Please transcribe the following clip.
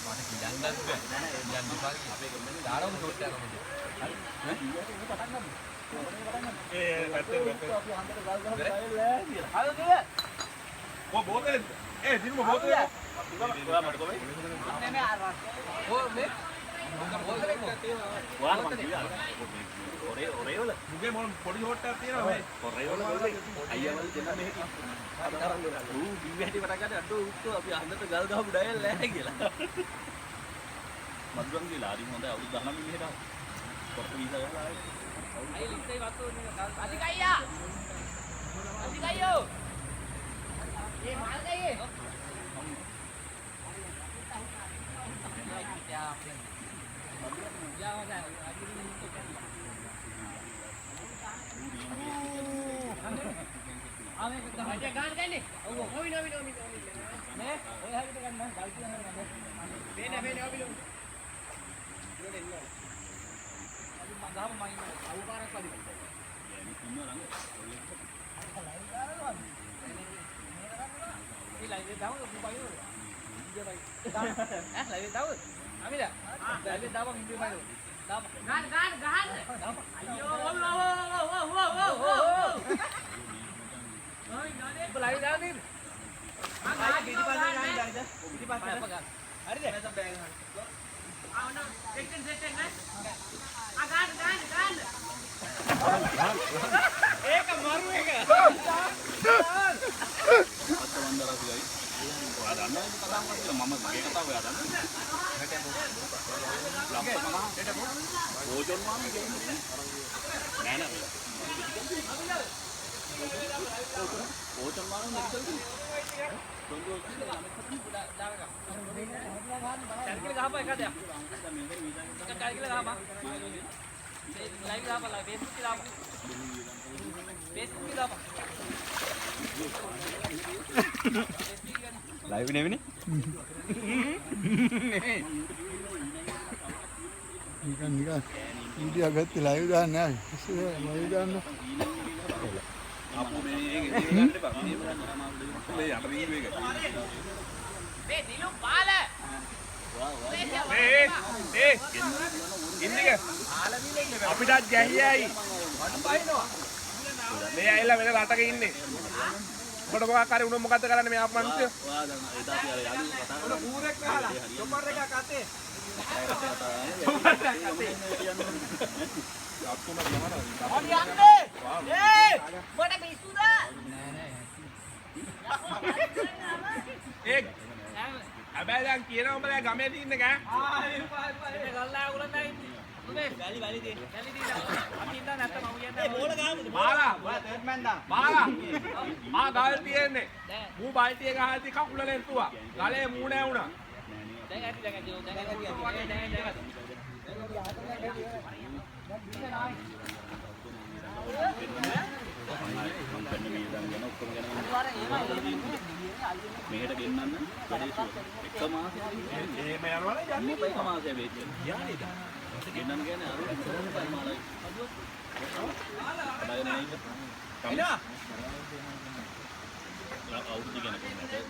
මට කියන්නත් බෑ. කියන්න එපා කියලා. අපේ කම්මනේ දාරම ෂොට් එකක් නේද? හරි. පටන් ගමු. පැත්තේ අපි හන්දට ගල් ගහමු බයල් නෑ කියලා. හරිද? බෝතලේ දිනුම බෝතලේ. ඔයා මට කොහේ? නෑ අර. මේ බෝතලේ වාහ මම කියලා. ඔරේ වල මුගේ මොන පොඩි හොට් එකක් තියෙනවා මේ. ඔරේ වල අයියවල දෙන්න මෙහෙට. අතරන් ගොඩ. ඌ බිව් හැටි පටන් ගන්න අඩෝ උත්තෝ අපි හන්දට ගල් ගහමු ඩයල් නෑ කියලා. මදුරන් ගිහලා හරි හොඳයි අවුරුදු 19 මෙහෙට ආවා. කොරට වීසා ගහලා ආවේ. අයිය ලිස්සේ වත්තු අධිකයියා. අධිකයියෝ. ඒ මාල් ගයියේ. ආවේ ගාන ගන්නේ. ඔව් ඔව් නෝ නේ ඔය හැවිත ගන්න ගල් තියන්න බෑ. බේන ඔබිලු. ඉන්නේ නෑ. අපි මගහම මයින් අවුකාරක් වදින. යන්නේ කින්නෝ ළඟ. ඒ ලයිව් එක දාමු මොකයිද? ඉන්දියායි. ලයිව් එක දාමු. අමිල. ලයිව් එක දාමු ඉන්දියායි. දාමු. ගාන ගහන්න. දාමු. අයියෝ ඔව්. ඔය ලයිව් දාන්නේ. ආ පිටිපස්සේ ගාන දායිද? පිටිපස්සේ අප ගන්න. හරිද? නැත්නම් බෑග් ගන්න. ආවන සෙක්ෂන් සෙට් එක නෑ. ආ ගාන. ඒක මරු එක. අතවන්දරාසියයි. ඔයා දන්නවද කතාව කරලා මම මගේ කතාව ඔයා දන්නවද? ඕජොන් මාමි කියන්නේ නෑ නෑ. ඕජොන් මාමි මෙඩිකල් लाइव नहीं भी निकाल वीडियो अगर लाइव जाना है लाइव जाना आपको मैं ये घंटे बाद ले यहाँ पर ये दिलो बाल है අපිටත් ගැහියයි මේ ඇයිලා වෙන රටක ඉන්නේ ඔබට මොකක් හරි උන මොකද කරන්නේ මේ ආපමන්තිය ඔයා දන්න එදා අපි අර යාළු කතා කරා ඌරෙක් ගහලා චොපර් එකක් අතේ මට පිස්සුද හැබැයි දැන් කියනවා උඹලා ගමේ තින්නේ කෑ ගල්ලා උගලන් නැහැ ඉන්නේ වැලි තියෙන වැලි තියෙන අපි ඉන්න නැත්නම් මම කියන්නේ ඒ බෝල ගහමුද මාලා ඔයා තර්ඩ් මෑන් දා මාලා මා ගල් තියෙන්නේ මූ බල්ටිය ගහද්දි කකුල ලෙන්තුවා ගලේ මූ නෑ වුණා දැන් ඇති දැන් මෙහෙට ගෙන්නන්න වැඩේශුව එක මාසයක් එහෙම යනවනේ යන්නේ එක මාසයක් වෙච්ච යන්නේද ගෙන්නන්න කියන්නේ අර ඉස්සරහට මාළයි බලගෙන ඉන්න කමිනා අවුරුදු ගැන කොහොමද